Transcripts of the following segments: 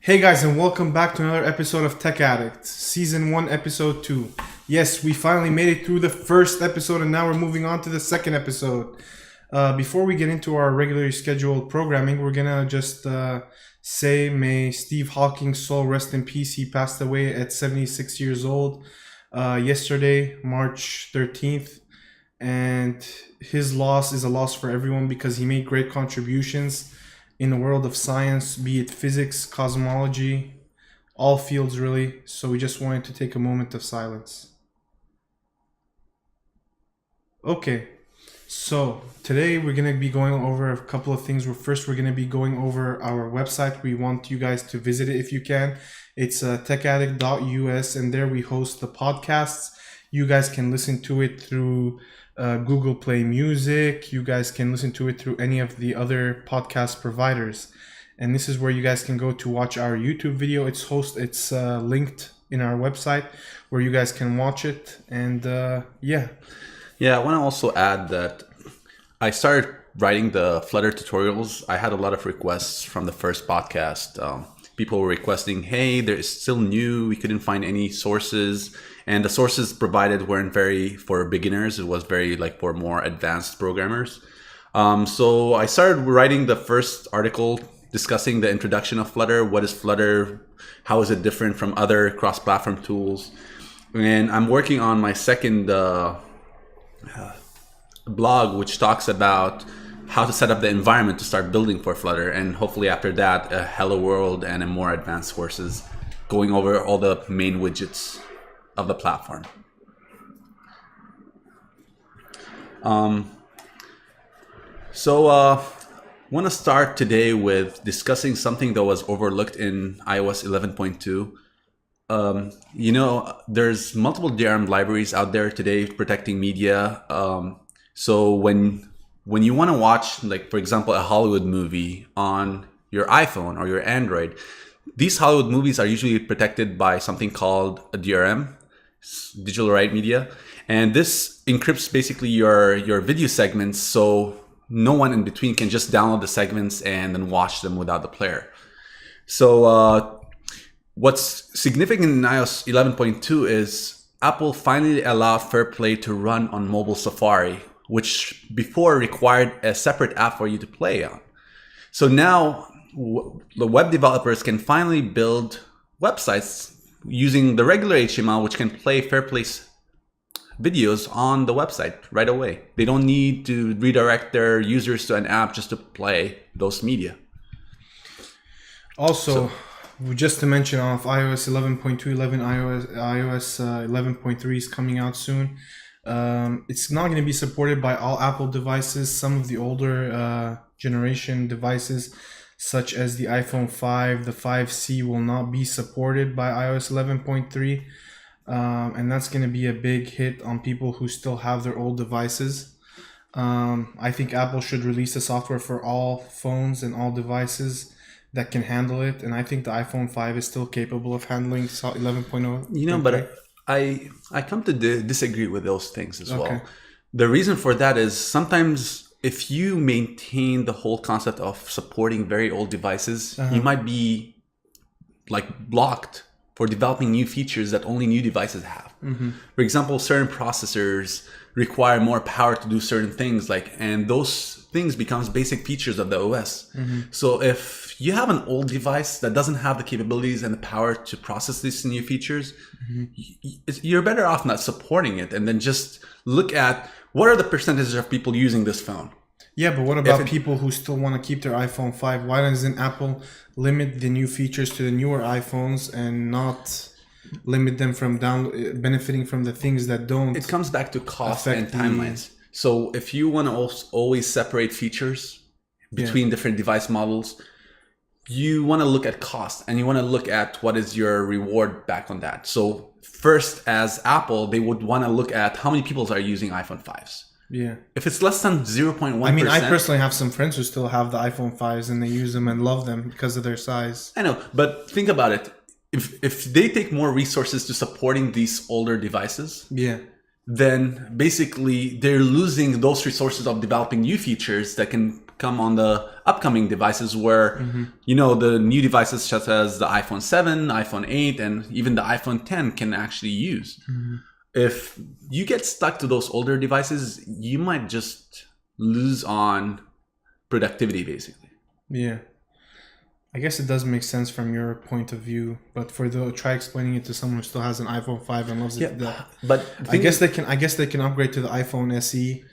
Hey guys, and welcome back to another episode of Tech Addict, Season 1, Episode 2. Yes, we finally made it through the first episode, and now we're moving on to the second episode. Before we get into our regularly scheduled programming, we're gonna just say, may Steve Hawking's soul rest in peace. He passed away at 76 years old yesterday, March 13th. And his loss is a loss for everyone because he made great contributions in the world of science, be it physics, cosmology, all fields really. So we just wanted to take a moment of silence. Okay, so today we're going to be going over a couple of things. First, we're going to be going over our website. We want you guys to visit it if you can. It's techaddict.us, and there we host the podcasts. You guys can listen to it through Google Play Music. You guys can listen to it through any of the other podcast providers. And this is where you guys can go to watch our YouTube video. It's linked in our website where you guys can watch it. And yeah, I want to also add that I started writing the Flutter tutorials. I had a lot of requests from the first podcast. People were requesting, hey, there is still new. We couldn't find any sources. And the sources provided weren't very for beginners. It was very for more advanced programmers. So I started writing the first article discussing the introduction of Flutter. What is Flutter? How is it different from other cross-platform tools? And I'm working on my second blog, which talks about how to set up the environment to start building for Flutter. And hopefully after that, a Hello World and a more advanced courses going over all the main widgets of the platform. Want to start today with discussing something that was overlooked in iOS 11.2. There's multiple DRM libraries out there today protecting media. So when you want to watch, for example, a Hollywood movie on your iPhone or your Android, these Hollywood movies are usually protected by something called a DRM, digital right media, and this encrypts basically your video segments, so no one in between can just download the segments and then watch them without the player. So what's significant in iOS 11.2 is Apple finally allowed Fair Play to run on mobile Safari, which before required a separate app for you to play on. So now the web developers can finally build websites using the regular HTML, which can play Fair Play's videos on the website right away. They don't need to redirect their users to an app just to play those media. Also, just to mention off iOS 11.2, iOS 11.3 is coming out soon. It's not going to be supported by all Apple devices. Some of the older generation devices, such as the iPhone 5, the 5C, will not be supported by iOS 11.3. And that's going to be a big hit on people who still have their old devices. I think Apple should release the software for all phones and all devices that can handle it. And I think the iPhone 5 is still capable of handling 11.0. But I come to disagree with those things as well. The reason for that is sometimes if you maintain the whole concept of supporting very old devices, you might be blocked for developing new features that only new devices have. For example, certain processors require more power to do certain things, and those things becomes basic features of the OS. So if you have an old device that doesn't have the capabilities and the power to process these new features, you're better off not supporting it and then just look at what are the percentages of people using this phone. Yeah, but what about people who still want to keep their iPhone 5? Why doesn't Apple limit the new features to the newer iPhones and not limit them from benefiting from the things that don't? It comes back to cost and timelines. So if you want to always separate features between different device models, you want to look at cost and you want to look at what is your reward back on that. So first, as Apple, they would want to look at how many people are using iPhone 5s. Yeah. If it's less than 0.1%. I mean, I personally have some friends who still have the iPhone 5s and they use them and love them because of their size. I know, but think about it. If they take more resources to supporting these older devices, then basically they're losing those resources of developing new features that can come on the upcoming devices where, the new devices such as the iPhone 7, iPhone 8, and even the iPhone 10 can actually use. If you get stuck to those older devices, you might just lose on productivity, basically. Yeah. I guess it does make sense from your point of view, but try explaining it to someone who still has an iPhone 5 and loves it to death. But I guess they can upgrade to the iPhone SE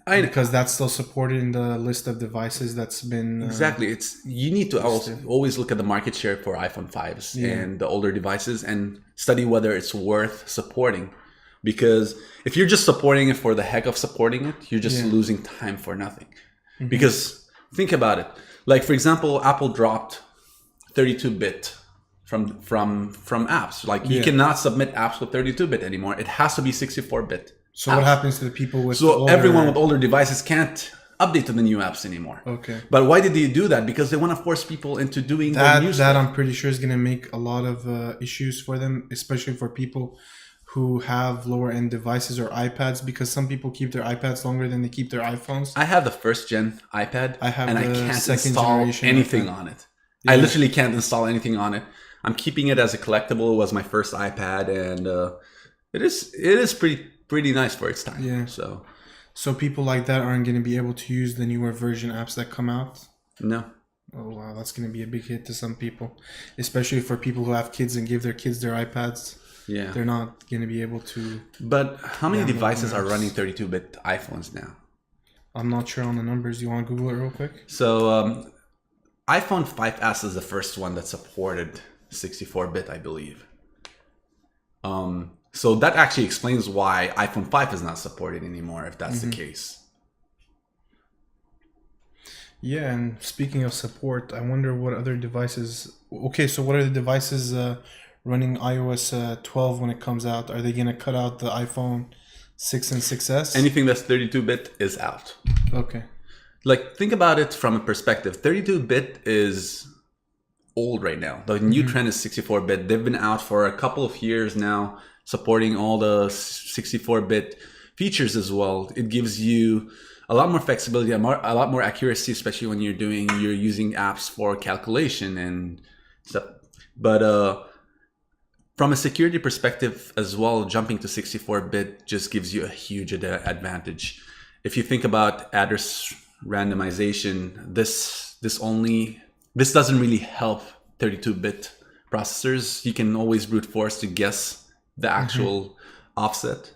because that's still supported in the list of devices that's been exactly. You need to always look at the market share for iPhone 5s and the older devices and study whether it's worth supporting. Because if you're just supporting it for the heck of supporting it, you're just losing time for nothing. Because think about it. Like, for example, Apple dropped 32-bit from apps. Like, you cannot submit apps with 32-bit anymore. It has to be 64-bit. So what happens to the people with everyone with older devices can't update to the new apps anymore. Okay. But why did they do that? Because they want to force people into doing the new stuff. That I'm pretty sure is going to make a lot of issues for them, especially for people who have lower end devices or iPads, because some people keep their iPads longer than they keep their iPhones. I have the first gen iPad I can't install anything on it. I literally can't install anything on it. I'm keeping it as a collectible. It was my first iPad, and it is pretty nice for its time. Yeah. So people like that aren't going to be able to use the newer version apps that come out? No. Oh wow, that's going to be a big hit to some people, especially for people who have kids and give their kids their iPads. Yeah. They're not going to be able to. But how many devices are running 32-bit iPhones now? I'm not sure on the numbers. You want to Google it real quick? So iPhone 5S is the first one that supported 64-bit, I believe. So that actually explains why iPhone 5 is not supported anymore, if that's the case. Yeah, and speaking of support, I wonder what other devices... Okay, so what are the devices running iOS 12 when it comes out? Are they going to cut out the iPhone 6 and 6S? Anything that's 32-bit is out. Okay. Like, think about it from a perspective. 32-bit is old right now. The new trend is 64-bit. They've been out for a couple of years now, supporting all the 64-bit features as well. It gives you a lot more flexibility, a lot more accuracy, especially when you're using apps for calculation and stuff. But from a security perspective as well, jumping to 64-bit just gives you a huge advantage. If you think about address randomization, this doesn't really help 32-bit processors. You can always brute force to guess the actual offset.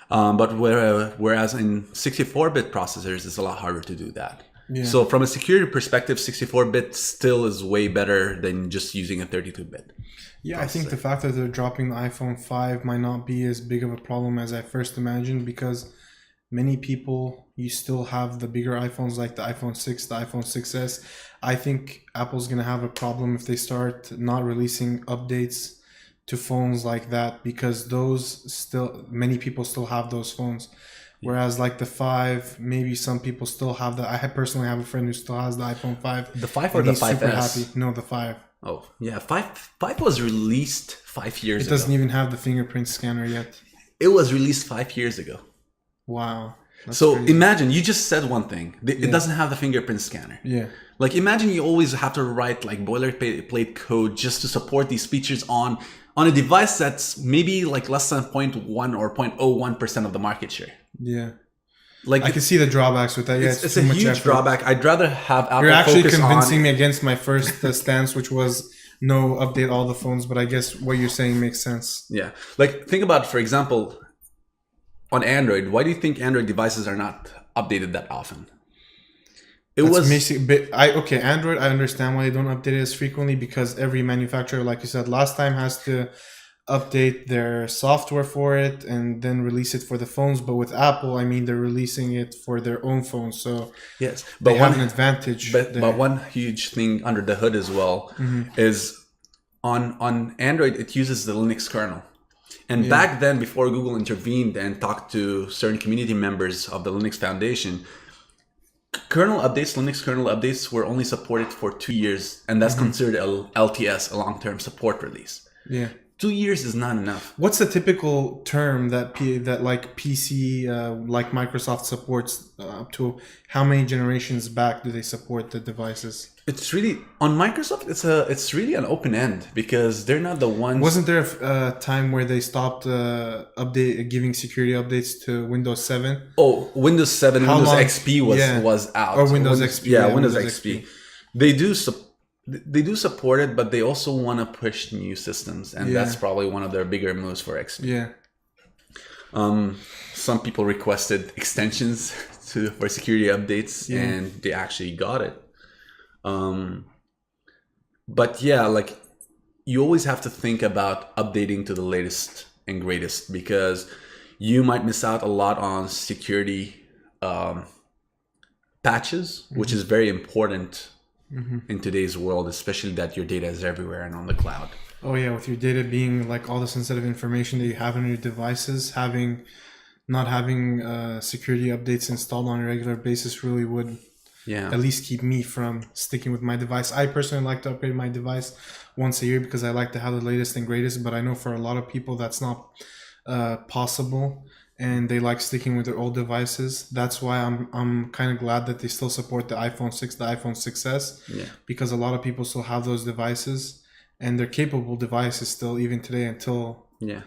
But whereas in 64-bit processors, it's a lot harder to do that. Yeah. So from a security perspective, 64-bit still is way better than just using a 32-bit. Yeah, I think the fact that they're dropping the iPhone 5 might not be as big of a problem as I first imagined, because many people, you still have the bigger iPhones like the iPhone 6, the iPhone 6S. I think Apple's going to have a problem if they start not releasing updates to phones like that, because many people still have those phones. Whereas like the 5, maybe some people still have I personally have a friend who still has the iPhone 5. The 5 or the 5S? Super happy. No, the 5. Oh, yeah. 5 was released 5 years ago. It doesn't even have the fingerprint scanner yet. It was released 5 years ago. Wow. So crazy. Imagine, you just said one thing. It doesn't have the fingerprint scanner. Yeah. Like, imagine you always have to write like boilerplate code just to support these features on a device that's maybe like less than 0.1 or 0.01% of the market share. Yeah. Like, I can see the drawbacks with that. Yeah, it's a huge drawback. I'd rather have Apple. You're actually convincing me against my first stance, which was no, update all the phones. But I guess what you're saying makes sense. Yeah. Like, think about, for example, on Android. Why do you think Android devices are not updated that often? Android, I understand why they don't update it as frequently, because every manufacturer, like you said last time, has to update their software for it and then release it for the phones. But with Apple, I mean, they're releasing it for their own phones, so yes, they have an advantage. But one huge thing under the hood as well is on Android, it uses the Linux kernel. And back then, before Google intervened and talked to certain community members of the Linux Foundation, Linux kernel updates were only supported for 2 years, and that's considered a LTS, a long-term support release. Yeah. 2 years is not enough. What's the typical term that like PC like Microsoft supports up to how many generations back do they support the devices? It's really on Microsoft. It's really an open end because they're not the ones. Wasn't there a time where they stopped giving security updates to Windows 7? Oh, Windows 7, How Windows long? XP was out. Or Windows XP. Yeah, Windows XP. They do support it, but they also want to push new systems, and that's probably one of their bigger moves for XP. Yeah. Some people requested extensions for security updates, and they actually got it. But yeah, like you always have to think about updating to the latest and greatest because you might miss out a lot on security patches, which is very important in today's world, especially that your data is everywhere and on the cloud. Oh yeah, with your data being like all the sensitive information that you have on your devices, not having security updates installed on a regular basis really would at least keep me from sticking with my device. I personally like to upgrade my device once a year because I like to have the latest and greatest, but I know for a lot of people that's not possible, and they like sticking with their old devices. That's why I'm kind of glad that they still support the iPhone 6, the iPhone 6s, because a lot of people still have those devices, and they're capable devices still even today until... Yeah.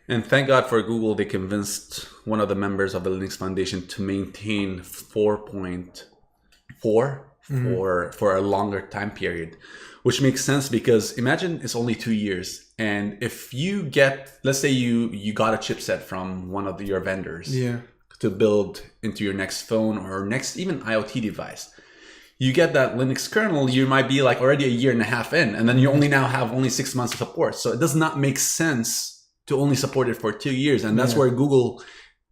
And thank God for Google, they convinced one of the members of the Linux Foundation to maintain 4.4 for a longer time period, which makes sense because imagine it's only 2 years. And if you get, let's say you got a chipset from one of your vendors to build into your next phone or next even IoT device, you get that Linux kernel, you might be like already a year and a half in, and then you only now have only 6 months of support. So it does not make sense to only support it for 2 years. And that's where Google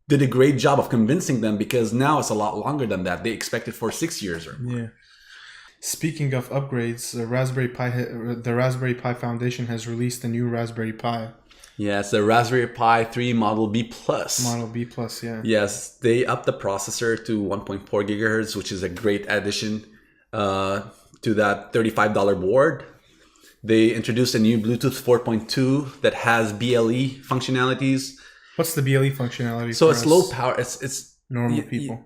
did a great job of convincing them because now it's a lot longer than that. They expect it for 6 years or more. Yeah. Speaking of upgrades, the Raspberry Pi Foundation has released a new Raspberry Pi. Yeah, it's the Raspberry Pi 3 Model B+. Model B+, yeah. Yes, they upped the processor to 1.4 gigahertz, which is a great addition to that $35 board. They introduced a new Bluetooth 4.2 that has BLE functionalities. What's the BLE functionality? So it's low power. It's normal people.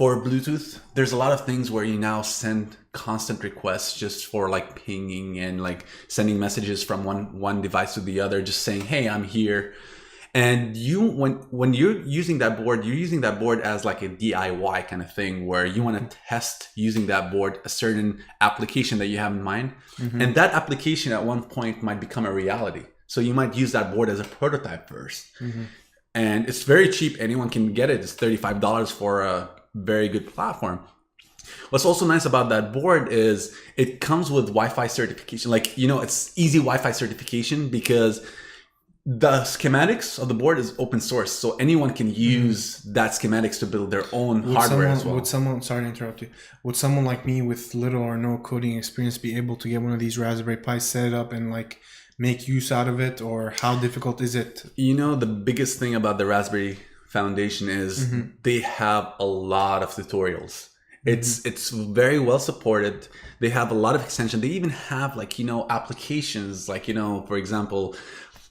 For Bluetooth, there's a lot of things where you now send constant requests just for like pinging and like sending messages from one device to the other, just saying, "Hey, I'm here." And when you're using that board, you're using that board as like a DIY kind of thing where you want to test using that board a certain application that you have in mind, and that application at one point might become a reality. So you might use that board as a prototype first. And it's very cheap. Anyone can get it. It's $35 for a very good platform. What's also nice about that board is it comes with Wi-Fi certification. Like, it's easy Wi-Fi certification because the schematics of the board is open source. So anyone can use that schematics to build their own hardware as well. Sorry to interrupt you. Would someone like me with little or no coding experience be able to get one of these Raspberry Pis, set it up, and like make use out of it, or how difficult is it? The biggest thing about the Raspberry Foundation is they have a lot of tutorials. It's very well supported. They have a lot of extension. They even have applications like, for example,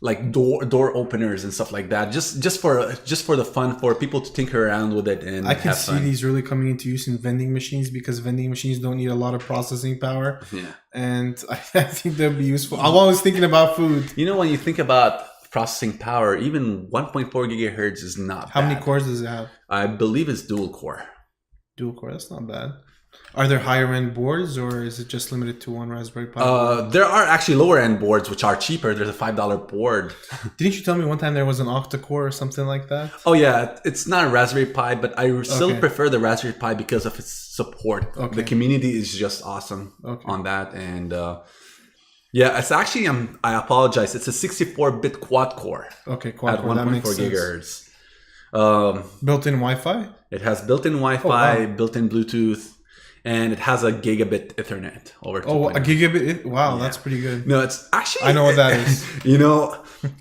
like door openers and stuff like that. Just for the fun, for people to tinker around with it and I can have see fun. these really coming into use in vending machines because vending machines don't need a lot of processing power. Yeah. And I think they'll be useful. I'm always thinking about food. When you think about processing power, even 1.4 gigahertz is not How bad. many cores does it have? I believe it's dual core. Dual core, that's not bad. Are there higher end boards, or is it just limited to one Raspberry Pi? There are actually lower end boards which are cheaper. There's a $5 board. Didn't you tell me one time there was an octa-core or something like that? Oh yeah, it's not a Raspberry Pi, but I still prefer the Raspberry Pi because of its support. Okay. The community is just awesome on that, and it's actually I apologize. It's a 64-bit quad core. Okay, quad at core. That 1.4 makes sense. gigahertz. Built-in Wi-Fi? It has built-in Wi-Fi, built-in Bluetooth. And it has a gigabit Ethernet over 2.0. Oh, a gigabit? Wow, that's pretty good. No, it's actually... I know what that is.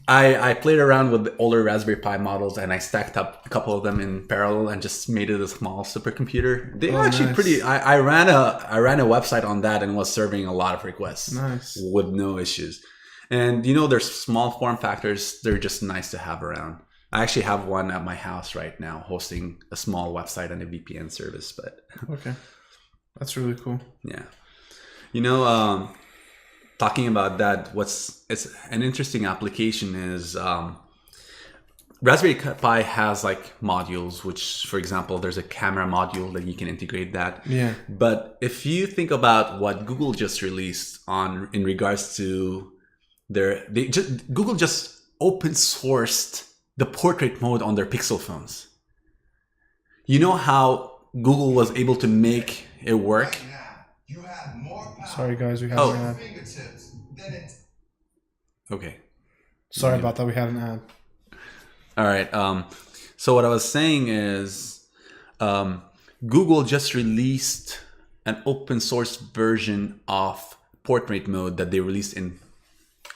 I played around with the older Raspberry Pi models and I stacked up a couple of them in parallel and just made it a small supercomputer. They are actually pretty... I ran a website on that and was serving a lot of requests. Nice. With no issues. And there's small form factors. They're just nice to have around. I actually have one at my house right now, hosting a small website and a VPN service. But okay, that's really cool. Yeah, talking about that, it's an interesting application is Raspberry Pi has like modules, which, for example, there's a camera module that you can integrate that. Yeah. But if you think about what Google just released in regards to Google just open sourced the portrait mode on their Pixel phones. You know how Google was able to make it work? You have more power. Sorry, guys, we had an ad. Fingertips than it. Okay. Sorry about that. We had an ad. All right. So what I was saying is, Google just released an open source version of portrait mode that they released in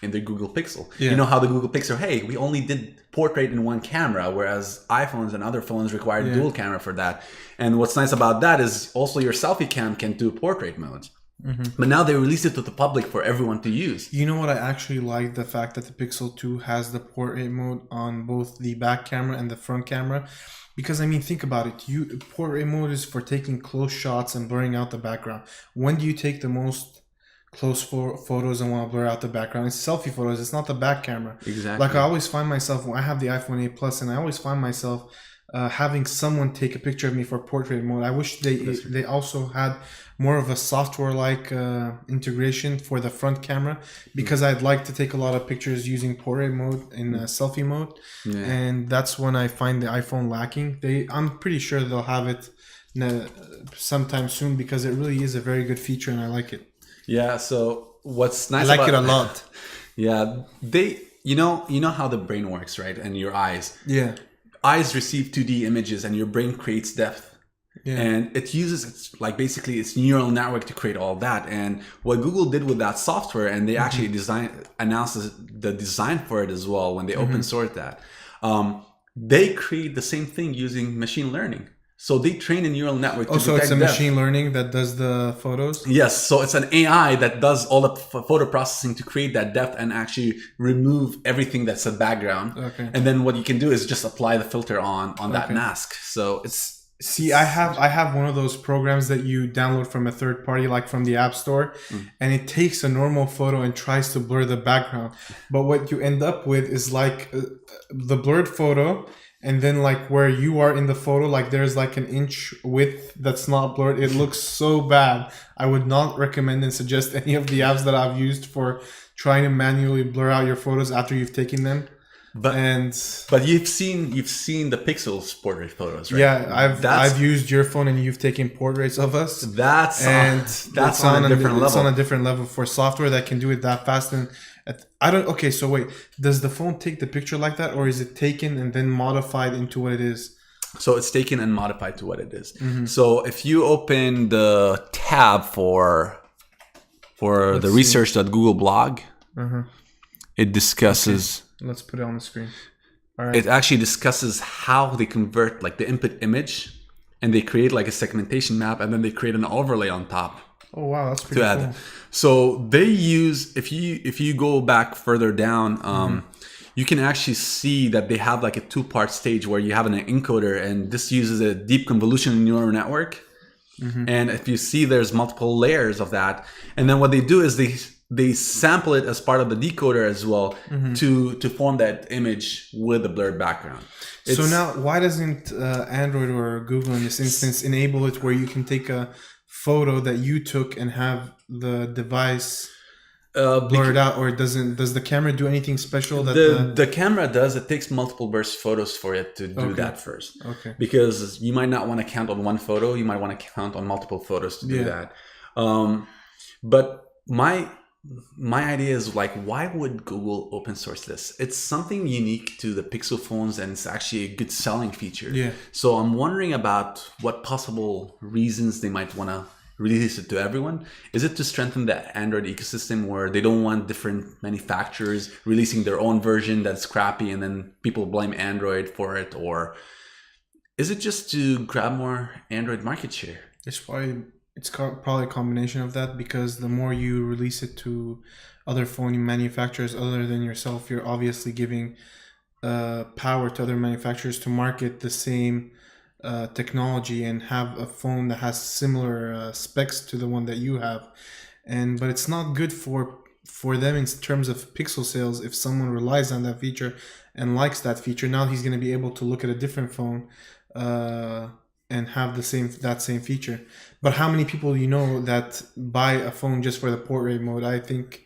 the Google Pixel. Yeah. You know how the Google Pixel, hey, we only did portrait in one camera, whereas iPhones and other phones require dual camera for that. And what's nice about that is also your selfie cam can do portrait mode. Mm-hmm. But now they released it to the public for everyone to use. You know what? I actually like the fact that the Pixel 2 has the portrait mode on both the back camera and the front camera. Because, I mean, think about it. Portrait mode is for taking close shots and blurring out the background. When do you take the most close photos and want to blur out the background? It's selfie photos. It's not the back camera. Exactly. Like, I always find myself, when I have the iPhone 8 Plus, and I always find myself having someone take a picture of me for portrait mode. I wish they also had more of a software-like integration for the front camera, because I'd like to take a lot of pictures using portrait mode in selfie mode, and that's when I find the iPhone lacking. I'm pretty sure they'll have it sometime soon, because it really is a very good feature and I like it. Yeah. So what's nice? I like it a lot. Yeah. You know how the brain works, right? And your eyes. Yeah. Eyes receive 2D images and your brain creates depth. Yeah. And it uses its neural network to create all that. And what Google did with that software, and they actually announced the design for it as well when they open sourced that, they create the same thing using machine learning. So they train a neural network to detect so it's a depth. machine learning that does the photos? Yes, so it's an AI that does all the photo processing to create that depth and actually remove everything that's a background. Okay. And then what you can do is just apply the filter on that mask. So it's... See, I have one of those programs that you download from a third party, like from the App Store, and it takes a normal photo and tries to blur the background. But what you end up with is like the blurred photo, and then like where you are in the photo, like there's like an inch width that's not blurred. It looks so bad. I would not recommend and suggest any of the apps that I've used for trying to manually blur out your photos after you've taken them. But you've seen the Pixel's portrait photos, right? Yeah, I've used your phone and you've taken portraits of us. That's on a different level. It's on a different level for software that can do it that fast. And okay, so wait, does the phone take the picture like that, or is it taken and then modified into what it is? So it's taken and modified to what it is. Mm-hmm. So if you open the tab for the research.google blog, it discusses... Okay. Let's put it on the screen. All right. It actually discusses how they convert like the input image, and they create like a segmentation map, and then they create an overlay on top. Oh wow, that's pretty cool. So they use, if you go back further down, you can actually see that they have like a 2-part stage where you have an encoder, and this uses a deep convolution neural network. And if you see, there's multiple layers of that, and then what they do is they sample it as part of the decoder as well to form that image with a blurred background. So now, why doesn't Android or Google in this instance enable it where you can take a photo that you took and have the device blurred out, or does the camera do anything special? The camera does. It takes multiple burst photos for it to do that first. Okay. Because you might not want to count on one photo. You might want to count on multiple photos to do that. But my idea is like, why would Google open source this? It's something unique to the Pixel phones, and it's actually a good selling feature. Yeah. So I'm wondering about what possible reasons they might want to release it to everyone. Is it to strengthen the Android ecosystem, where they don't want different manufacturers releasing their own version that's crappy and then people blame Android for it? Or is it just to grab more Android market share? It's probably It's probably a combination of that, because the more you release it to other phone manufacturers other than yourself, you're obviously giving power to other manufacturers to market the same technology and have a phone that has similar specs to the one that you have. And but it's not good for them in terms of pixel sales if someone relies on that feature and likes that feature. Now he's going to be able to look at a different phone and have that same feature. But how many people you know that buy a phone just for the portrait mode? I think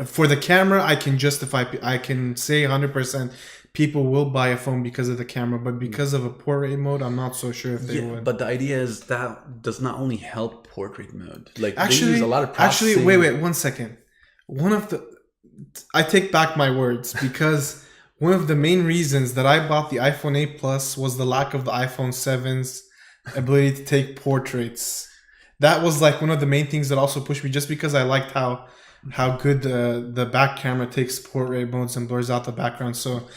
for the camera, I can justify. I can say 100% people will buy a phone because of the camera, but because of a portrait mode, I'm not so sure if they would. But the idea is that does not only help portrait mode. Like Actually, they use a lot of processing. actually, wait, 1 second. I take back my words, because one of the main reasons that I bought the iPhone 8 Plus was the lack of the iPhone 7's ability to take portraits. That was like one of the main things that also pushed me, just because I liked how good the back camera takes portrait modes and blurs out the background. So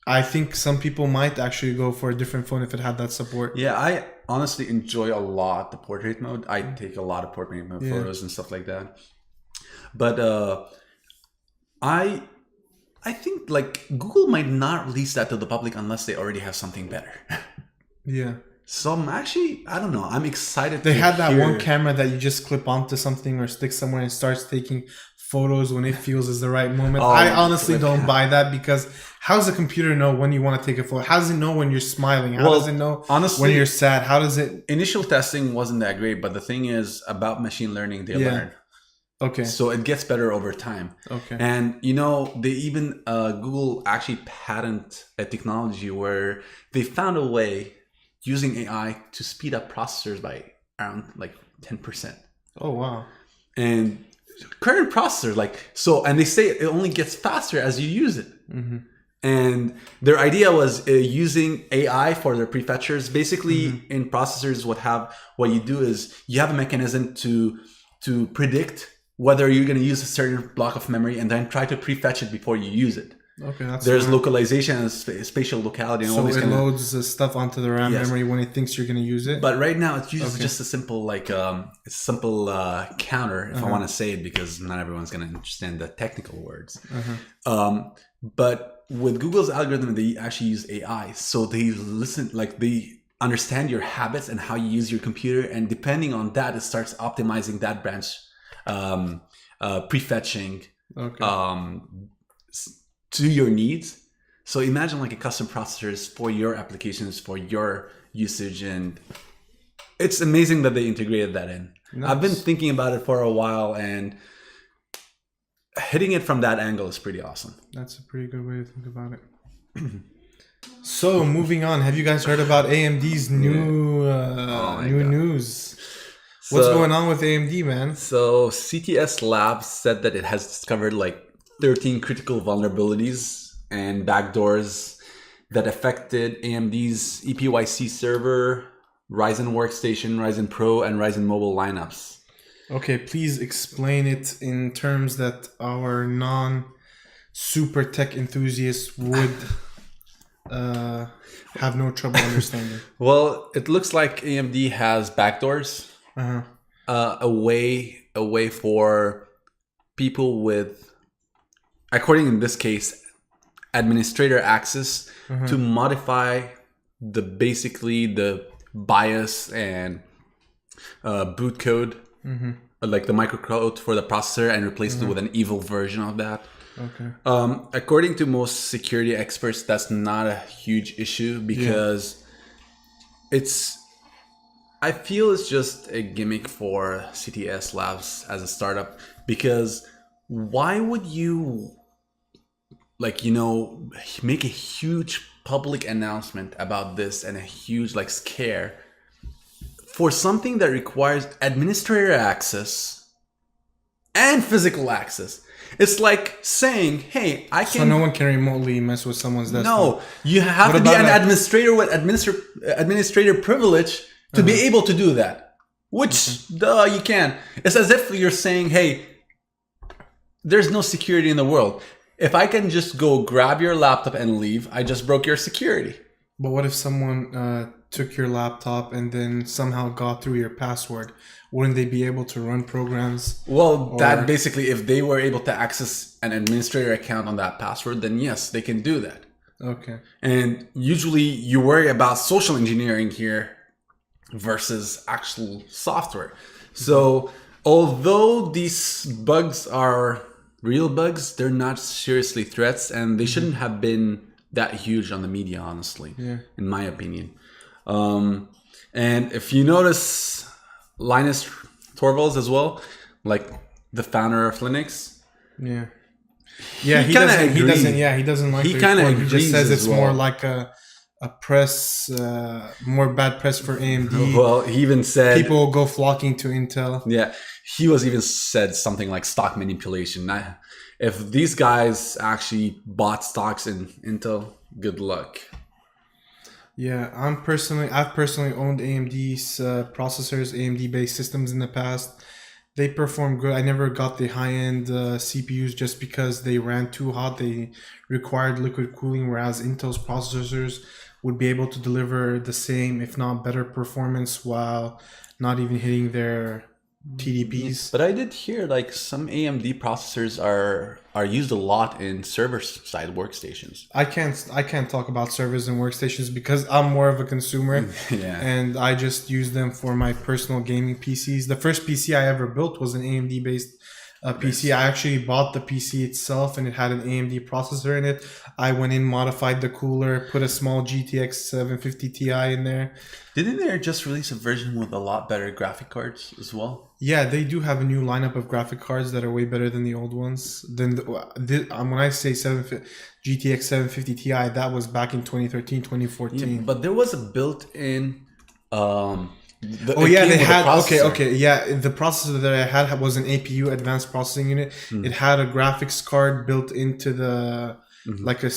I think some people might actually go for a different phone if it had that support. Yeah, I honestly enjoy a lot the portrait mode. I take a lot of portrait mode photos and stuff like that. But I think like Google might not release that to the public unless they already have something better. Yeah. So I'm actually, I don't know. I'm excited. They had that one camera that you just clip onto something or stick somewhere and starts taking photos when it feels is the right moment. I honestly don't buy that, because how does a computer know when you want to take a photo? How does it know when you're smiling? How does it know when you're sad? How does it? Initial testing wasn't that great, but the thing is about machine learning, they learn. Okay. So it gets better over time. Okay. And they even Google actually patent a technology where they found a way using AI to speed up processors by around like 10%. Oh wow. And current processors and they say it only gets faster as you use it. Mm-hmm. And their idea was using AI for their prefetchers. Basically, in processors, what you do is you have a mechanism to predict whether you're going to use a certain block of memory and then try to prefetch it before you use it. Okay, that's there's localization and spatial locality and all these. So it loads stuff onto the RAM memory when it thinks you're going to use it. But right now it uses just a simple counter, if I want to say it, because not everyone's going to understand the technical words. But with Google's algorithm, they actually use AI, so they they understand your habits and how you use your computer, and depending on that, it starts optimizing that branch, prefetching. To your needs. So imagine like a custom processors for your applications, for your usage, and it's amazing that they integrated that in. Nice. I've been thinking about it for a while, and hitting it from that angle is pretty awesome. That's a pretty good way to think about it. So moving on, have you guys heard about AMD's new news? What's going on with AMD, man? So CTS Labs said that it has discovered like 13 critical vulnerabilities and backdoors that affected AMD's EPYC server, Ryzen Workstation, Ryzen Pro, and Ryzen Mobile lineups. Okay, please explain it in terms that our non-super tech enthusiasts would have no trouble understanding. Well, it looks like AMD has backdoors, a way for people with, according in this case, administrator access to modify the BIOS and boot code, like the microcode for the processor, and replace it with an evil version of that. Okay. According to most security experts, that's not a huge issue, because I feel it's just a gimmick for CTS Labs as a startup, because why would you make a huge public announcement about this and a huge scare for something that requires administrator access and physical access? It's like saying, hey, I can... So no one can remotely mess with someone's desktop? No, you have to be an administrator with administrator privilege to be able to do that. Which, you can. It's as if you're saying, hey, there's no security in the world. If I can just go grab your laptop and leave, I just broke your security. But what if someone took your laptop and then somehow got through your password? Wouldn't they be able to run programs? Well, Or- that basically, if they were able to access an administrator account on that password, then yes, they can do that. Okay. And usually you worry about social engineering here versus actual software. So although these bugs are real bugs, they're not seriously threats, and they shouldn't have been that huge on the media, honestly, in my opinion. And if you notice Linus Torvalds as well, like the founder of Linux, Yeah. Yeah, He he kinda doesn't. He agreed. doesn't. Yeah, he doesn't like. He the kinda report. He just agrees says as it's more well. like a press, more bad press for AMD. well, he even said, People will go flocking to Intel. yeah, he was even said something like stock manipulation. If these guys actually bought stocks in Intel, good luck. Yeah, I've personally owned AMD's processors, AMD based systems in the past. They perform good. I never got the high end CPUs just because they ran too hot. They required liquid cooling, whereas Intel's processors would be able to deliver the same, if not better, performance while not even hitting their TDPs. But I did hear like some AMD processors are used a lot in server side workstations. I can't talk about servers and workstations because I'm more of a consumer. Yeah. And I just use them for my personal gaming PCs. The first PC I ever built was an AMD based PC. I actually bought the PC itself and it had an AMD processor in it. I went in, modified the cooler, put a small GTX 750 Ti in there. Didn't they just release a version with a lot better graphic cards as well? Yeah, they do have a new lineup of graphic cards that are way better than the old ones. When I say GTX 750 Ti, that was back in 2013, 2014. Yeah, but there was a built-in. They had the processor that I had was an APU, advanced processing unit. It had a graphics card built into the like a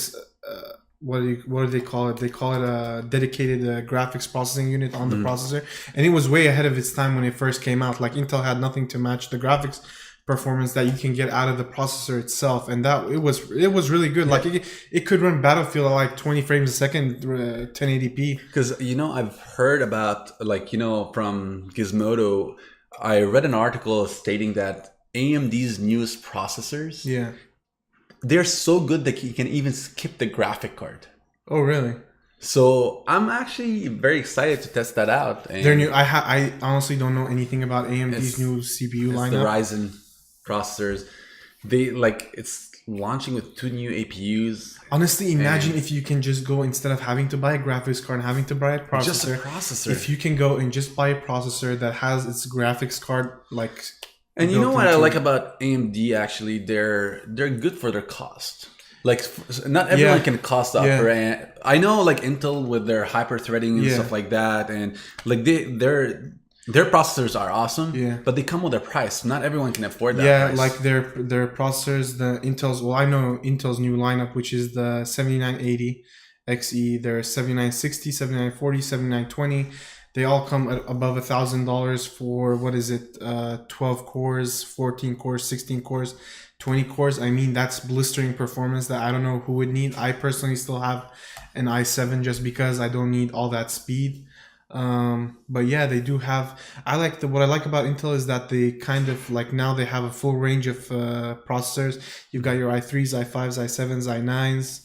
what do they call it? They call it a dedicated graphics processing unit on the processor, and it was way ahead of its time when it first came out. Like Intel had nothing to match the graphics performance that you can get out of the processor itself, and that it was really good. Like it could run Battlefield at like 20 frames a second, 1080p. Because I've heard about from Gizmodo, I read an article stating that AMD's newest processors, Yeah. they're so good that you can even skip the graphic card. Oh, really? So I'm actually very excited to test that out. And They're new. I honestly don't know anything about AMD's new CPU it's lineup. the Ryzen processors. It's launching with 2 new APUs. Honestly, imagine if you can just go, instead of having to buy a graphics card and having to buy a processor, Just a processor. if you can go and just buy a processor that has its graphics card like. And you know built what I into like it. about AMD? Actually, they're good for their cost. Like not everyone Yeah. can cost up. Yeah. Right? I know like Intel with their hyper threading and Yeah. stuff like that, and like their processors are awesome. Yeah. But they come with a price. Not everyone can afford that. Yeah, price. like their processors, the Intel's. Well, I know Intel's new lineup, which is the 7980 XE. Their 7960, 7940, 7920. They all come at above $1,000 for what is it? 12 cores, 14 cores, 16 cores, 20 cores. I mean, that's blistering performance that I don't know who would need. I personally still have an i7 just because I don't need all that speed. But yeah, they do have. What I like about Intel is that they kind of like now they have a full range of processors. You've got your i3s, i5s, i7s, i9s,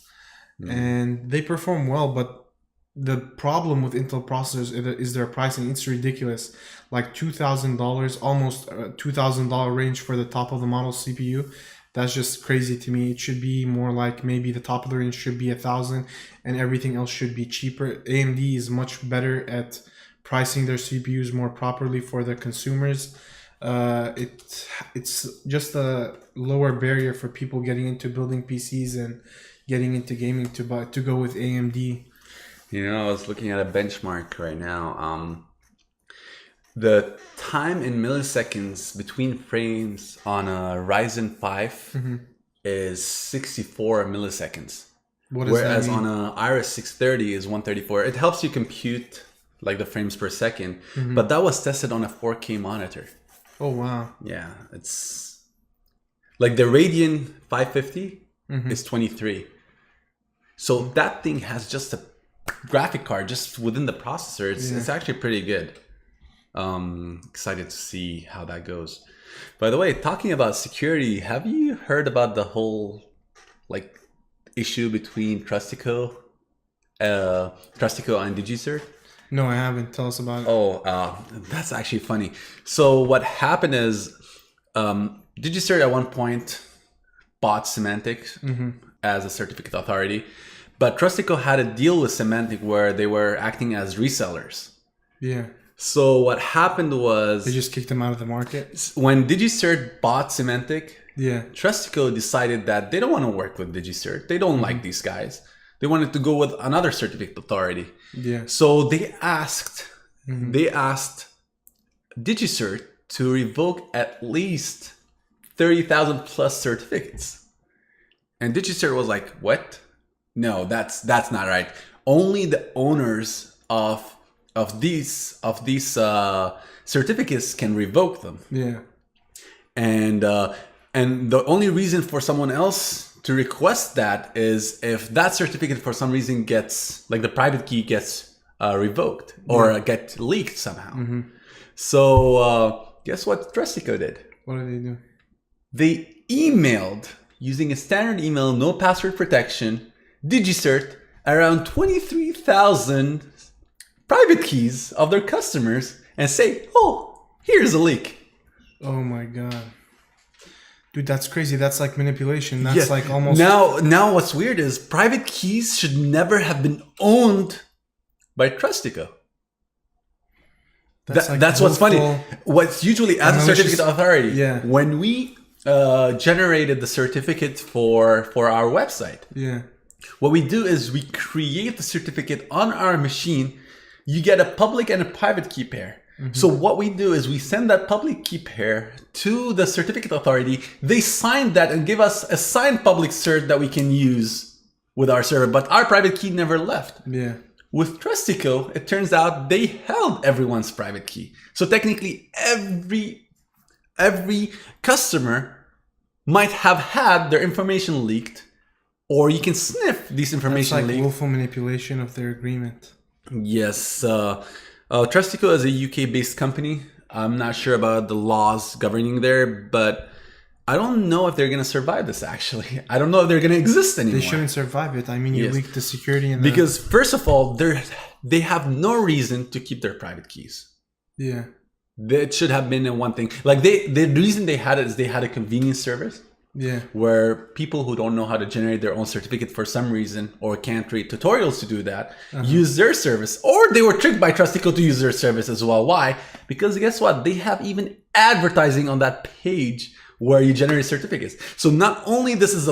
and they perform well. But the problem with Intel processors is their pricing. It's ridiculous, like $2,000, almost $2,000 range for the top of the model CPU. That's just crazy to me. It should be more like maybe the top of the range should be 1,000, and everything else should be cheaper. AMD is much better at pricing their CPUs more properly for the consumers. It's just a lower barrier for people getting into building PCs and getting into gaming to go with AMD. I was looking at a benchmark right now. The time in milliseconds between frames on a Ryzen 5 is 64 milliseconds. What does Whereas that mean? on a Iris 630 is 134. It helps you compute like the frames per second, but that was tested on a 4K monitor. Oh wow! Yeah, it's like the Radeon 550 is 23. So that thing has just a graphic card just within the processor. It's actually pretty good. Excited to see how that goes. By the way, talking about security, have you heard about the whole like issue between Trustico and DigiCert? No, I haven't. Tell us about it. Oh, that's actually funny. So what happened is, DigiCert at one point bought Symantec as a certificate authority, but Trustico had a deal with Symantec where they were acting as resellers. Yeah. So what happened was They just kicked them out of the market. when DigiCert bought Symantec, Yeah. Trustico decided that they don't want to work with DigiCert. They don't like these guys. They wanted to go with another certificate authority. Yeah. So they asked DigiCert to revoke at least 30,000 plus certificates. And DigiCert was like, "What? No, that's not right. Only the owners of these certificates can revoke them." Yeah. And the only reason for someone else to request that is if that certificate for some reason gets, like, the private key gets revoked or get leaked somehow. So guess what Trustico did? What did they do? They emailed, using a standard email, no password protection, DigiCert around 23,000 private keys of their customers and say, "Oh, here's a leak." Oh my god. Dude, that's crazy. That's like manipulation. That's Yeah. like almost... Now what's weird is private keys should never have been owned by Trustico. That's what's funny. What's usually as a certificate authority, Yeah. when we generated the certificate for our website, Yeah. what we do is we create the certificate on our machine. You get a public and a private key pair. So what we do is we send that public key pair to the certificate authority. They sign that and give us a signed public cert that we can use with our server. But our private key never left. Yeah. With Trustico, it turns out they held everyone's private key. So technically, every customer might have had their information leaked, or you can sniff these It's information like leaked. willful manipulation of their agreement. Yes, Trustico is a UK-based company. I'm not sure about the laws governing there, but I don't know if they're going to survive this, actually. I don't know if they're going to exist anymore. They shouldn't survive it. I mean, you Yes. leaked the security and Because, first of all, they have no reason to keep their private keys. yeah. That should have been one thing. Like, the reason they had it is they had a convenience service Yeah. where people who don't know how to generate their own certificate for some reason or can't read tutorials to do that use their service, or they were tricked by Trustico to use their service as well. Why? Because guess what? They have even advertising on that page where you generate certificates. So not only this is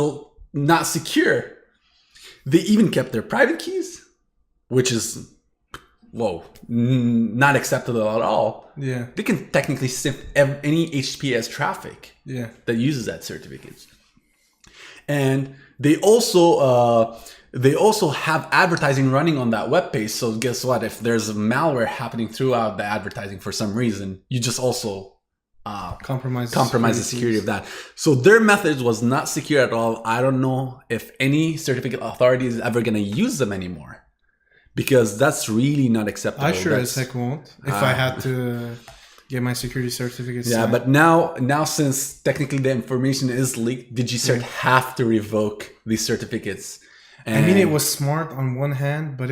not secure, they even kept their private keys, which is not acceptable at all. Yeah. They can technically sniff any HTTPS traffic Yeah. that uses that certificate. And they also have advertising running on that web page. So guess what? If there's malware happening throughout the advertising for some reason, you just also Compromise the security of that. So their methods was not secure at all. I don't know if any certificate authority is ever going to use them anymore, because that's really not acceptable. I sure as That's- heck won't. If I had to get my security certificates. Yeah, but now since technically the information is leaked, DigiCert have to revoke these certificates. I mean, it was smart on one hand, but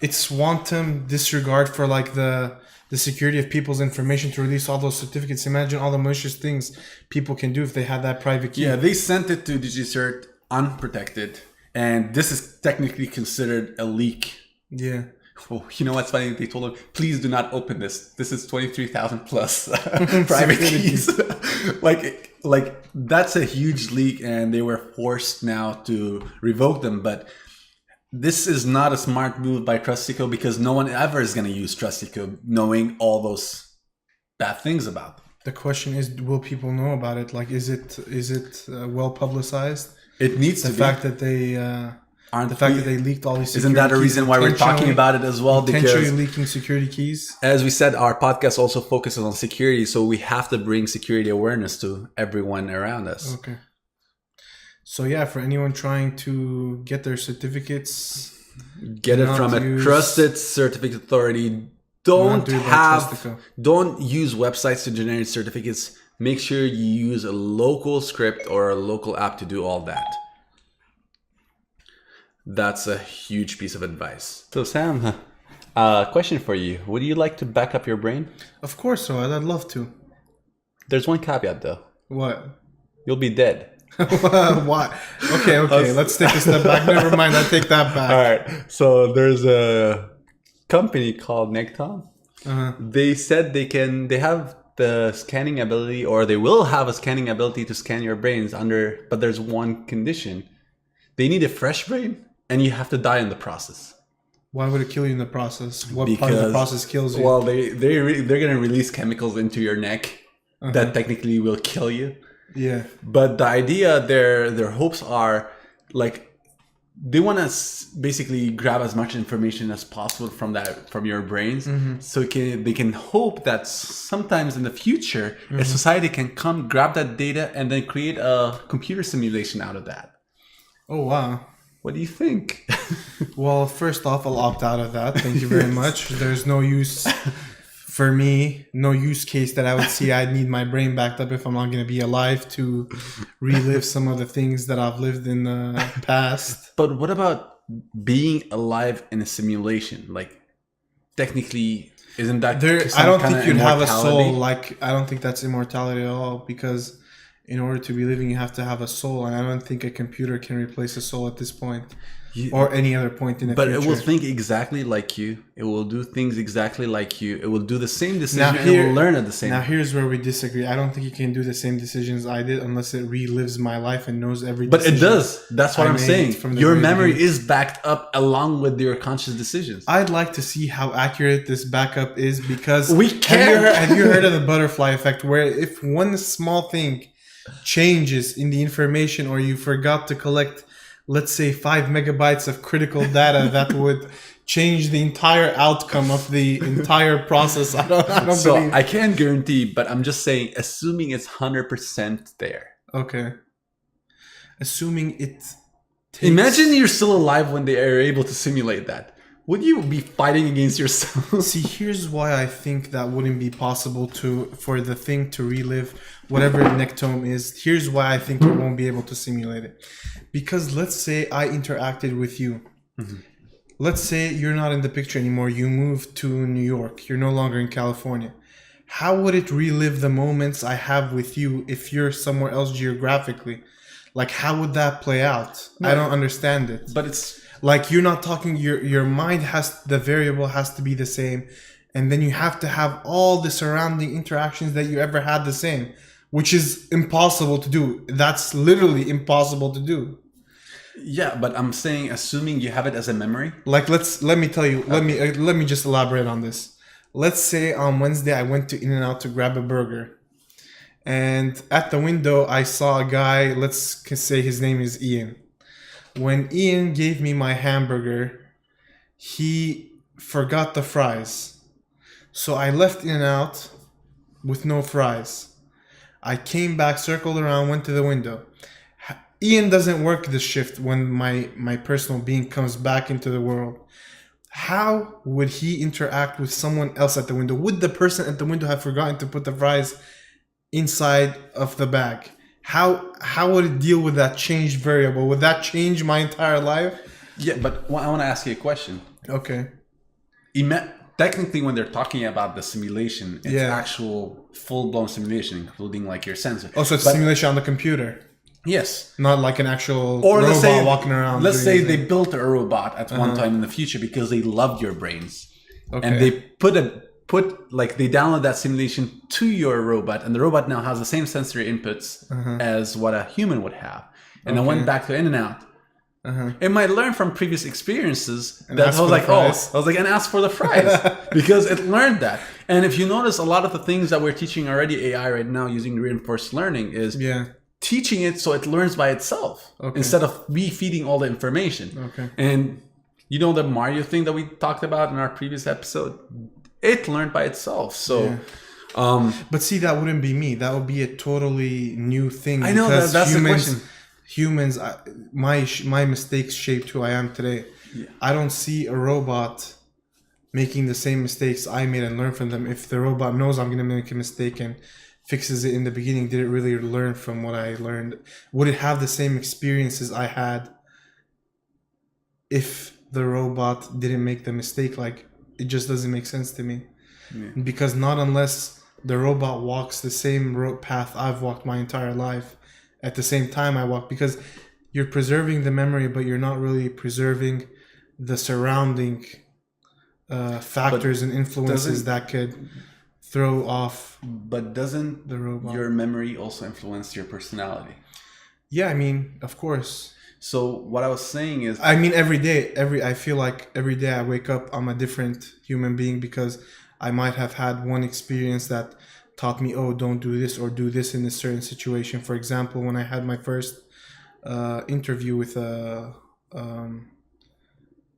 it's wanton disregard for like the security of people's information to release all those certificates. Imagine all the malicious things people can do if they had that private key. Yeah, they sent it to DigiCert unprotected, and this is technically considered a leak. Yeah. Oh, you know what's funny? They told them, please do not open this. This is 23,000 plus private keys. like that's a huge leak, and they were forced now to revoke them. But this is not a smart move by Trustico, because no one ever is going to use Trustico knowing all those bad things about them. The question is, will people know about it? Like, is it well publicized? It needs The to fact be. that they Aren't the fact we- that they leaked all these Isn't that a security reason keys why we're talking intentionally- about it as well? intentionally Because, leaking security keys? as we said, our podcast also focuses on security, so we have to bring security awareness to everyone around us. Okay. So yeah, for anyone trying to get their certificates, Get it not from a use- trusted certificate authority. Not do it by Trustica. Don't use websites to generate certificates. Make sure you use a local script or a local app to do all that. That's a huge piece of advice. So Sam, question for you. Would you like to back up your brain? Of course, so I'd love to. There's one caveat though. What? You'll be dead. Why? Okay. Let's take a step back. Never mind. I take that back. All right. So there's a company called Necton. They said they have the scanning ability, or they will have a scanning ability to scan your brains but there's one condition. They need a fresh brain and you have to die in the process. Why would it kill you in the process? What part of the process kills you? Well, they're going to release chemicals into your neck that technically will kill you. Yeah. But the idea, their hopes are like they want to basically grab as much information as possible from your brains, so they can hope that sometimes in the future a society can come grab that data and then create a computer simulation out of that. Oh wow. What do you think? Well, first off, I'll opt out of that. Thank you very much. There's no use for me, no use case that I would see I'd need my brain backed up if I'm not going to be alive to relive some of the things that I've lived in the past. But what about being alive in a simulation? Like, technically, isn't that I don't think you'd have a soul. immortality? I don't think that's immortality at all, because in order to be living, you have to have a soul, and I don't think a computer can replace a soul at this point. Or any other point in the future. But it will think exactly like you. It will do things exactly like you. It will do the same decision and it will learn at the same Now time. here's where we disagree. I don't think you can do the same decisions I did unless it relives my life and knows every But it decision does. That's what I I'm made saying. from the Your very memory beginning. is backed up along with your conscious decisions. I'd like to see how accurate this backup is, because We can't. have you heard of the butterfly effect, where if one small thing changes in the information, or you forgot to collect, let's say, 5 megabytes of critical data that would change the entire outcome of the entire process. I don't So believe. I can't guarantee, but I'm just saying, assuming it's 100% there. Okay. Assuming it takes... Imagine you're still alive when they are able to simulate that. Would you be fighting against yourself? See, here's why I think that wouldn't be possible for the thing to relive whatever nectome is. Here's why I think it won't be able to simulate it. Because let's say I interacted with you. Let's say you're not in the picture anymore. You moved to New York. You're no longer in California. How would it relive the moments I have with you if you're somewhere else geographically? Like, how would that play out? I don't understand it. But it's... Like, you're not talking, your mind the variable has to be the same. And then you have to have all the surrounding interactions that you ever had the same, which is impossible to do. That's literally impossible to do. Yeah, but I'm saying, assuming you have it as a memory. Like, let me tell you, let me just elaborate on this. Let's say on Wednesday, I went to In-N-Out to grab a burger. And at the window, I saw a guy, let's say his name is Ian. When Ian gave me my hamburger, he forgot the fries. So I left In-N-Out with no fries. I came back, circled around, went to the window. Ian doesn't work this shift when my personal being comes back into the world. How would he interact with someone else at the window? Would the person at the window have forgotten to put the fries inside of the bag? How would it deal with that changed variable? Would that change my entire life? Yeah, but I want to ask you a question. Okay. Technically, when they're talking about the simulation, it's Yeah. actual full-blown simulation, including like your sensor. Oh, so it's simulation on the computer, Yes. not like an actual Or robot let's say, walking around. let's doing say his they thing. built a robot at one time in the future because they loved your brains, Okay. and they they download that simulation to your robot, and the robot now has the same sensory inputs as what a human would have, and then went back to In-N-Out. It might learn from previous experiences And that ask I was for the like, fries. and ask for the fries because it learned that. And if you notice, a lot of the things that we're teaching already AI right now using reinforced learning is teaching it so it learns by itself instead of me feeding all the information. Okay. And you know the Mario thing that we talked about in our previous episode? It learned by itself. So, But see, that wouldn't be me. That would be a totally new thing. I know because that's humans, the question. humans, my mistakes shaped who I am today. Yeah. I don't see a robot making the same mistakes I made and learn from them. If the robot knows I'm going to make a mistake and fixes it in the beginning, did it really learn from what I learned? Would it have the same experiences I had if the robot didn't make the mistake? Like, it just doesn't make sense to me. Yeah. Because not unless the robot walks the same path I've walked my entire life at the same time I walk, because you're preserving the memory, but you're not really preserving the surrounding factors and influences that could throw off But doesn't the robot. your memory also influence your personality? Yeah, I mean, of course. So what I was saying is, I mean, I feel like every day I wake up, I'm a different human being, because I might have had one experience that taught me, oh, don't do this or do this in a certain situation. For example, when I had my first interview with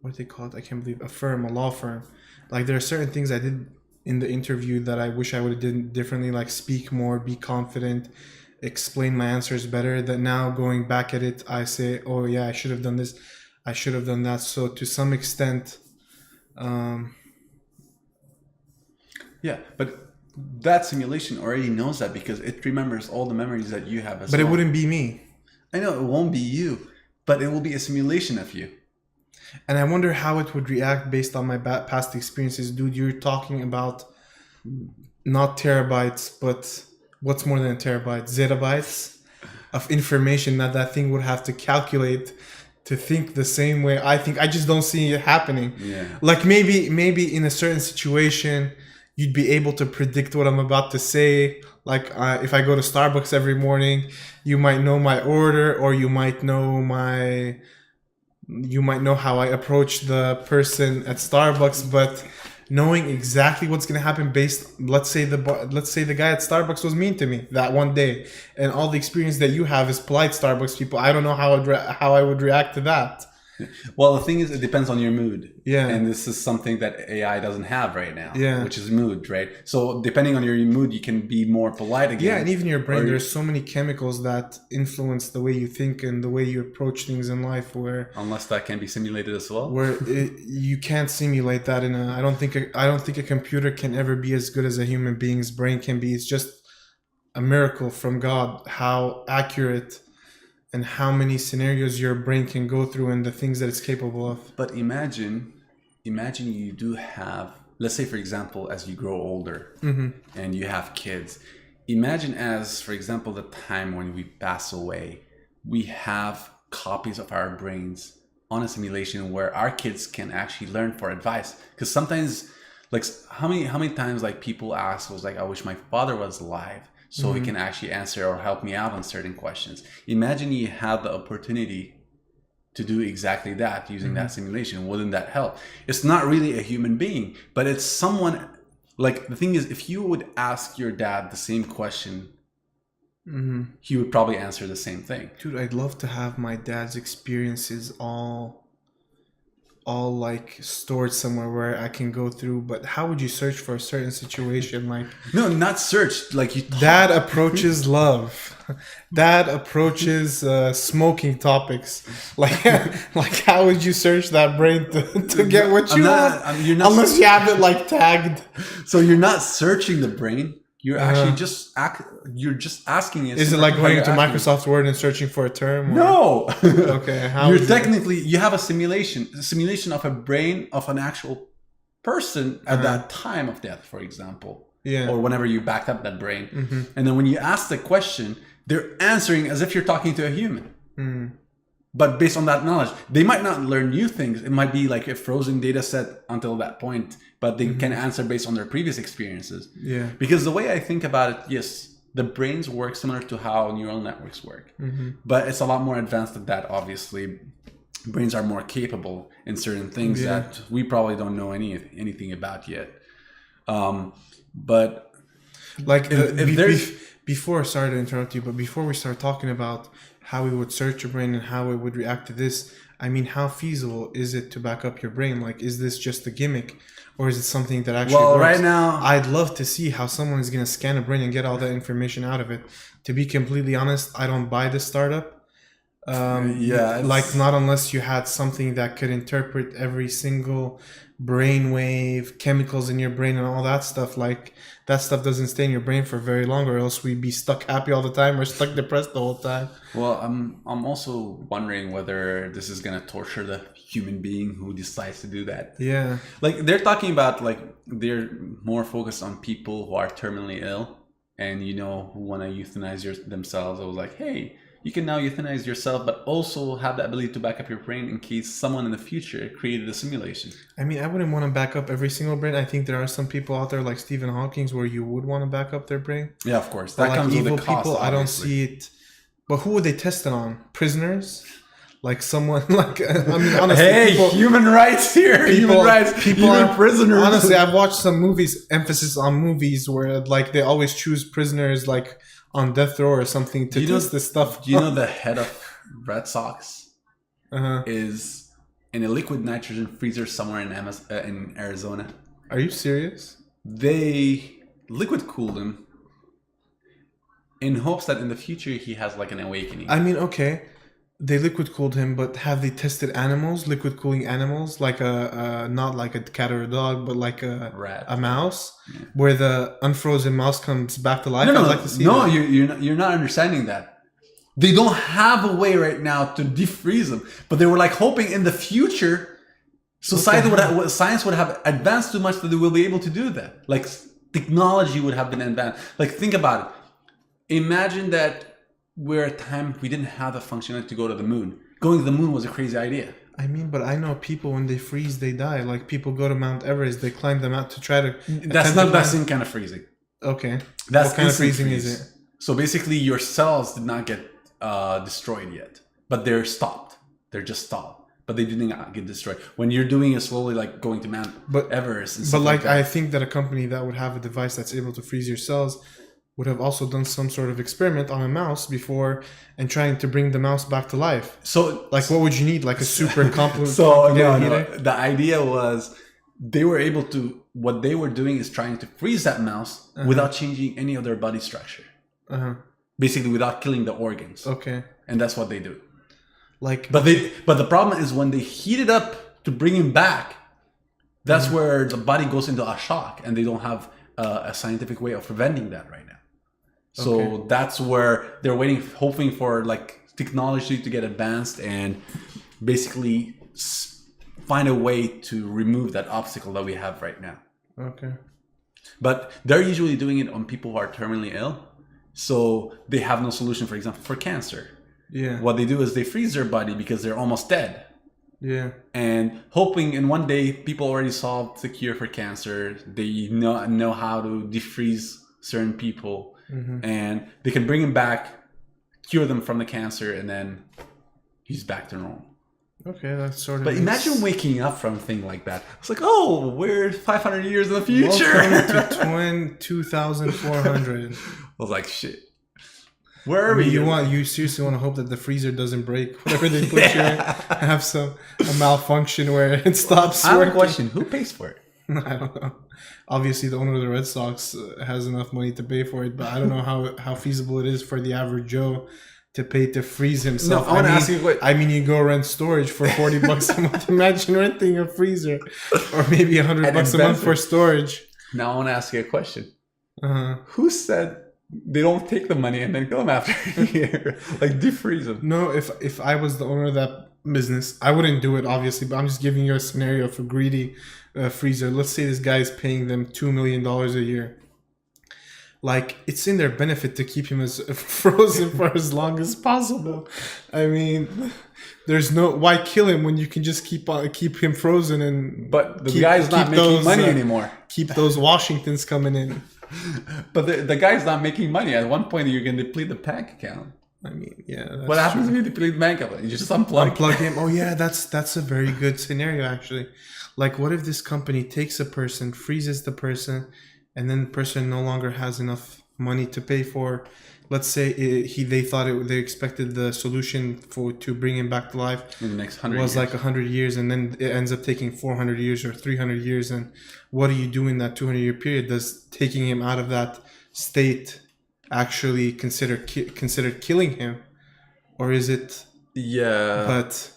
what they call it? I can't believe, a law firm. Like, there are certain things I did in the interview that I wish I would have done differently, like speak more, be confident, explain my answers better. That now going back at it, I say, oh yeah, I should have done this, I should have done that. So to some extent, yeah, but that simulation already knows that because it remembers all the memories that you have as but well. it wouldn't be me. I know it won't be you, but it will be a simulation of you. And I wonder how it would react based on my past experiences. Dude, you're talking about not terabytes, but what's more than a terabyte? Zettabytes of information that thing would have to calculate to think the same way I think. I just don't see it happening. Yeah. Like, maybe in a certain situation, you'd be able to predict what I'm about to say. Like, if I go to Starbucks every morning, you might know my order, or you might know how I approach the person at Starbucks. But knowing exactly what's going to happen based, let's say the guy at Starbucks was mean to me that one day, and all the experience that you have is polite Starbucks people, I don't know how I would react to that. Well, the thing is, it depends on your mood. Yeah. And this is something that AI doesn't have right now. Yeah. Which is mood, right? So depending on your mood, you can be more polite again. Yeah, and even your brain, Or- there's so many chemicals that influence the way you think and the way you approach things in life, where Unless that can be simulated as well. you can't simulate that in a. I don't think a computer can ever be as good as a human being's brain can be. It's just a miracle from God how accurate and how many scenarios your brain can go through and the things that it's capable of. But imagine you do have, let's say, for example, as you grow older and you have kids, imagine as, for example, the time when we pass away, we have copies of our brains on a simulation where our kids can actually learn for advice. Because sometimes, like, how many times, like, people ask, was like, I wish my father was alive so he can actually answer or help me out on certain questions. Imagine you have the opportunity to do exactly that using that simulation. Wouldn't that help? It's not really a human being, but it's someone. Like, the thing is, if you would ask your dad the same question, he would probably answer the same thing. Dude, I'd love to have my dad's experiences all like stored somewhere where I can go through. But how would you search for a certain situation? Like, No, not search. Like, you dad approaches love. Dad approaches smoking topics. Like how would you search that brain to get what you want? You're not. Unless you have it like tagged. So you're not searching the brain. You're actually you're just asking it. Is it like how going you're into asking. Microsoft Word and searching for a term? Or? No. Okay. How You're is it? technically, you have a simulation of a brain of an actual person at that time of death, for example. Yeah. Or whenever you backed up that brain. And then when you ask the question, they're answering as if you're talking to a human. But based on that knowledge, they might not learn new things. It might be like a frozen data set until that point, but they can answer based on their previous experiences. Yeah. Because the way I think about it, yes, the brains work similar to how neural networks work. But it's a lot more advanced than that, obviously. Brains are more capable in certain things that we probably don't know anything about yet. But Like, if before, sorry to interrupt you, but before we start talking about how we would search your brain and how it would react to this, I mean, how feasible is it to back up your brain? Like, is this just a gimmick, or is it something that actually works? right now, I'd love to see how someone is going to scan a brain and get all that information out of it. To be completely honest, I don't buy this startup. Yeah, Like not unless you had something that could interpret every single brain wave, chemicals in your brain, and all that stuff. Like that stuff doesn't stay in your brain for very long, or else we'd be stuck happy all the time or stuck depressed the whole time. Well, I'm also wondering whether this is gonna torture the human being who decides to do that. Yeah. Like they're talking about, like they're more focused on people who are terminally ill and who want to euthanize themselves. I was like, hey, you can now euthanize yourself, but also have the ability to back up your brain in case someone in the future created a simulation. I mean, I wouldn't want to back up every single brain. I think there are some people out there like Stephen Hawking's where you would want to back up their brain. Yeah, of course. But That like comes with evil a cost. people, I don't see it. But who would they test it on? Prisoners? Like someone like I mean, honestly, Hey, human rights here. Human rights. People Even are prisoners. Honestly, I've watched some movies, emphasis on movies where like they always choose prisoners like on death row or something to test this stuff. Do you know the head of Red Sox Uh-huh. is in a liquid nitrogen freezer somewhere in Arizona? Are you serious? They liquid cooled him in hopes that in the future he has like an awakening. I mean, okay, they liquid cooled him, but have they tested animals, liquid cooling animals, like a not like a cat or a dog, but like Rat. a mouse, where the unfrozen mouse comes back to life? No, I'd like to see that. you're not understanding that. They don't have a way right now to defreeze them, but they were like hoping in the future science would have advanced too much that they will be able to do that. Like technology would have been advanced. Like think about it. Imagine that we're at a time we didn't have the functionality to go to the moon. Going to the moon was a crazy idea. I mean, but I know people when they freeze, they die. Like people go to Mount Everest, they climb them out to try to. That's not the same kind of freezing. Okay. That's what kind of instant freezing freeze. is it? So basically, your cells did not get destroyed yet, but they're stopped. They're just stopped, but they didn't get destroyed. When you're doing it slowly, like going to Mount Everest, and But stuff like, that. I think that a company that would have a device that's able to freeze your cells would have also done some sort of experiment on a mouse before and trying to bring the mouse back to life. So Like, what would you need? Like a super complex. So no. The idea was they were able to. What they were doing is trying to freeze that mouse without changing any of their body structure. Basically, without killing the organs. Okay. And that's what they do. Like, But the problem is when they heat it up to bring him back, that's where the body goes into a shock, and they don't have a scientific way of preventing that right now. So that's where they're hoping for like technology to get advanced and basically find a way to remove that obstacle that we have right now. okay. But they're usually doing it on people who are terminally ill. So they have no solution, for example, for cancer. Yeah. What they do is they freeze their body because they're almost dead. Yeah. And hoping in one day people already solved the cure for cancer. They know how to defreeze certain people. And they can bring him back, cure them from the cancer, and then he's back to normal. Okay, that's sort of. But imagine waking up from a thing like that. It's like, oh, we're 500 years in the future. Welcome to 2400. I was like, shit. Where are we? You seriously want to hope that the freezer doesn't break? Whatever they put you in, have a malfunction where it stops I have working. a question. Who pays for it? I don't know. Obviously, the owner of the Red Sox has enough money to pay for it, but I don't know how feasible it is for the average Joe to pay to freeze himself. No, I want to ask you what. I mean, you go rent storage for $40 a month. Imagine renting a freezer, or maybe $100 a month for storage. Now I want to ask you a question. Uh-huh. Who said they don't take the money and then kill them after a year? Like defreeze them. No, if I was the owner of that business, I wouldn't do it, obviously, but I'm just giving you a scenario for greedy freezer. Let's say this guy is paying them $2 million a year. Like, it's in their benefit to keep him as frozen for as long as possible. I mean, there's no why kill him when you can just keep him frozen and. But the guy's not making money anymore. Keep those Washingtons coming in. But the guy's not making money. At one point, you're going to deplete the bank account. I mean, yeah. That's What happens if you deplete the bank account? You just unplug him. Oh yeah, that's a very good scenario actually. Like, what if this company takes a person, freezes the person, and then the person no longer has enough money to pay for? Let's say they expected the solution to bring him back to life in the next 100 was years. like 100 years, and then it ends up taking 400 years or 300 years. And what do you do in that 200-year period? Does taking him out of that state actually considered killing him, or is it Yeah, But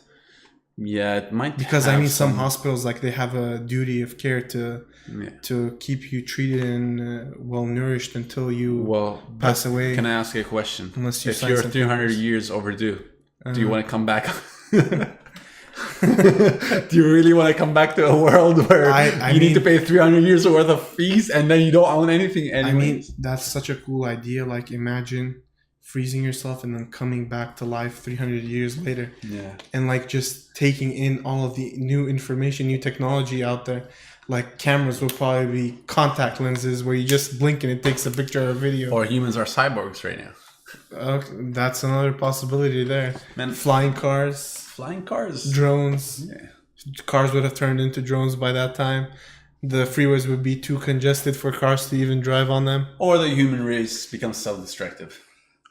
yeah, it might because have some hospitals, like, they have a duty of care to Yeah. keep you treated and well nourished until you Well, pass but away. can I ask you a question? Unless you If sign you're some 300 papers. years overdue, do Uh-huh. you want to come back? Do you really want to come back to a world where I you need mean- to pay 300 years worth of fees and then you don't own anything I anyway? mean, that's such a cool idea. Like, imagine freezing yourself and then coming back to life 300 years later, Yeah. and like just taking in all of the new information, new technology out there. Like, cameras will probably be contact lenses where you just blink and it takes a picture or a video. Or humans are cyborgs right now. That's another possibility there. Man, Flying cars, flying cars. drones. Yeah. Cars would have turned into drones by that time. The freeways would be too congested for cars to even drive on them. Or the human race becomes self-destructive.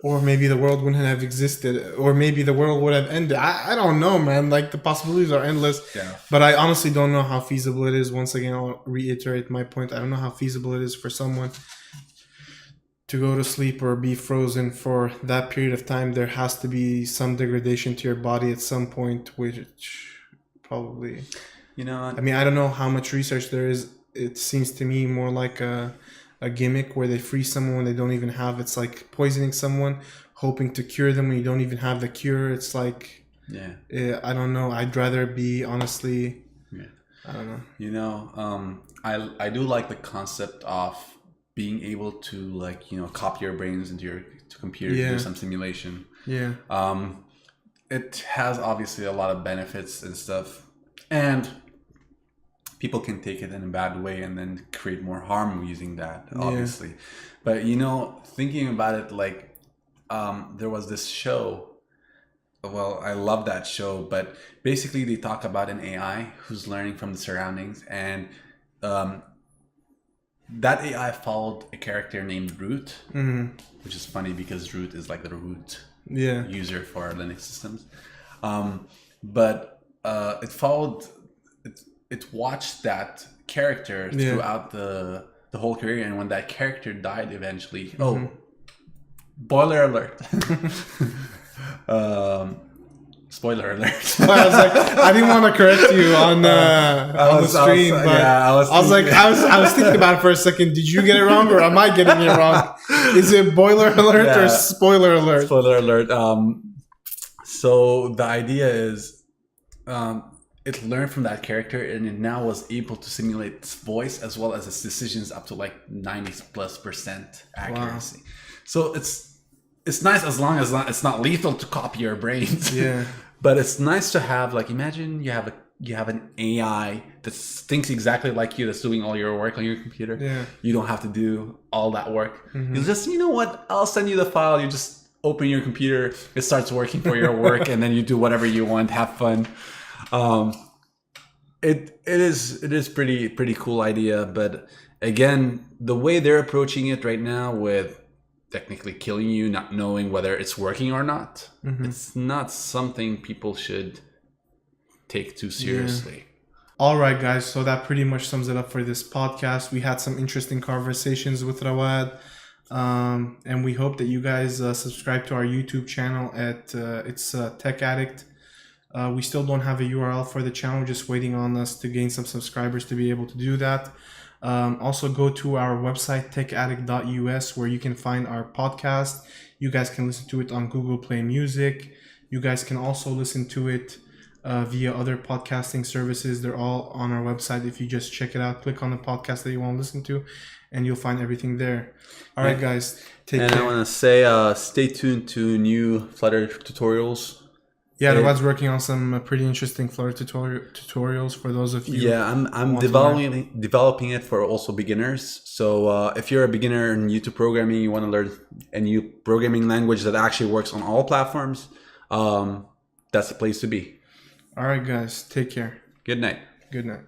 Or maybe the world wouldn't have existed. Or maybe the world would have ended. I don't know, man. Like, the possibilities are endless. Yeah. But I honestly don't know how feasible it is. Once again, I'll reiterate my point. I don't know how feasible it is for someone to go to sleep or be frozen for that period of time. There has to be some degradation to your body at some point, which probably... You know, I mean, I don't know how much research there is. It seems to me more like a gimmick where they freeze someone when they don't even have. It's like poisoning someone, hoping to cure them when you don't even have the cure. It's like, yeah. I don't know. I'd rather be, honestly, Yeah. I don't know. You know, I do like the concept of being able to, like, you know, copy your brains into your computer to Yeah. do some simulation. Yeah. It has obviously a lot of benefits and stuff, and people can take it in a bad way and then create more harm using that, obviously. But, you know, thinking about it, like, there was this show. Well, I love that show, but basically they talk about an AI who's learning from the surroundings, and that AI followed a character named Root, which is funny because Root is like the root Yeah. user for Linux systems. But it followed, it watched that character throughout the whole career, and when that character died eventually, spoiler alert. Spoiler alert. I was like, I didn't want to correct you on the stream, but I was thinking about it for a second. Did you get it wrong, or am I getting it wrong? Is it boiler alert or spoiler alert? Spoiler alert. So the idea is, it learned from that character, and it now was able to simulate its voice as well as its decisions up to like 90+% accuracy. Wow. So it's nice as long as it's not lethal to copy your brains. Yeah. But it's nice to have, like, imagine you have an AI that thinks exactly like you, that's doing all your work on your computer. Yeah. You don't have to do all that work. You just, you know what? I'll send you the file. You just open your computer. It starts working for your work, and then you do whatever you want. Have fun. It is pretty cool idea, but again, the way they're approaching it right now with technically killing you, not knowing whether it's working or not, it's not something people should take too seriously. Yeah. All right, guys. So that pretty much sums it up for this podcast. We had some interesting conversations with Rawad, and we hope that you guys subscribe to our YouTube channel at it's Tech Addict. We still don't have a URL for the channel, just waiting on us to gain some subscribers to be able to do that. Also go to our website, techaddict.us, where you can find our podcast. You guys can listen to it on Google Play Music. You guys can also listen to it via other podcasting services. They're all on our website. If you just check it out, click on the podcast that you want to listen to, and you'll find everything there. All right, guys, take care. I want to say, stay tuned to new Flutter tutorials. Yeah, the lad's working on some pretty interesting Flutter tutorials for those of you. Yeah, I'm developing it for also beginners. So if you're a beginner in YouTube programming, you want to learn a new programming language that actually works on all platforms, that's the place to be. All right, guys, take care. Good night. Good night.